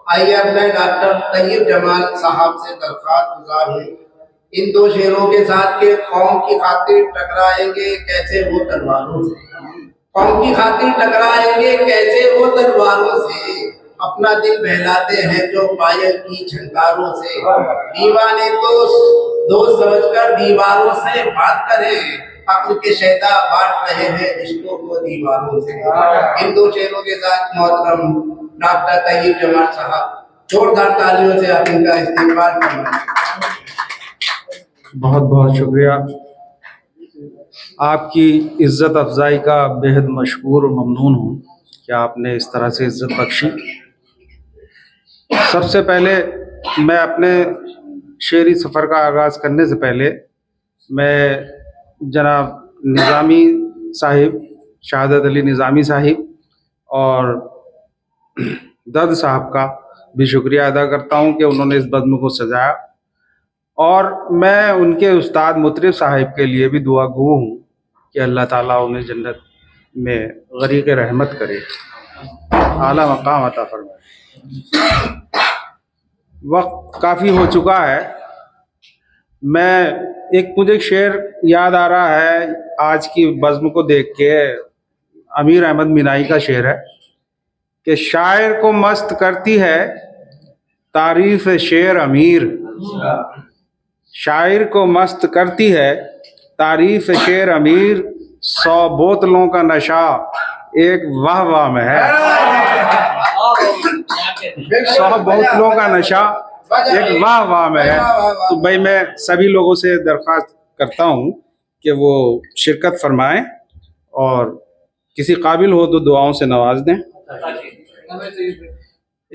आइए अब मैं डॉक्टर तैयब जमाल साहब से दरख्वास्त गुजार हूँ, इन दो शेरों के साथ के कौम की खातिर टकराएंगे कैसे वो तलवारों से, कौम की खातिर टकराएंगे कैसे वो तलवारों से, अपना दिल बहलाते हैं जो पायल की झंकारों से, दीवाने तो दोस्त समझकर दीवारों से बात करें, अक्ल के शैता बांट रहे हैं रिश्तों को दीवारों से। इन दो शेरों के साथ मोहतरम डॉक्टर तैयब जमाल साहब, जोरदार तालियों से आप इनका इस्तेमाल करना। बहुत बहुत शुक्रिया। आपकी इज़्ज़त अफजाई का बेहद मशकूर और ममनून हूँ कि आपने इस तरह से इज़्ज़त बख्शी। सबसे पहले मैं अपने शेरी सफ़र का आगाज़ करने से पहले मैं जनाब निज़ामी साहिब, शहादत अली निज़ामी साहिब और दर्द साहब का भी शुक्रिया अदा करता हूँ कि उन्होंने इस बज़्म को सजाया, और मैं उनके उस्ताद मुतरिब साहिब के लिए भी दुआ गो हूँ कि अल्लाह ताला उन्हें जन्नत में गरीक़ रहमत करे, आला मकाम अता फरमाए। वक्त काफ़ी हो चुका है। मुझे शेर याद आ रहा है आज की बज़्म को देख के। अमीर अहमद मिनाई का शेर है कि शायर को मस्त करती है तारीफ़ शेर अमीर, शायर को मस्त करती है तारीफ़ शेर अमीर, 100 बोतलों का नशा एक वाह वाह में है, 100 बोतलों का नशा एक वाह वाह में है। तो भाई मैं सभी लोगों से दरख्वास्त करता हूँ कि वो शिरकत फरमाएं और किसी काबिल हो तो दुआओं से नवाज दें।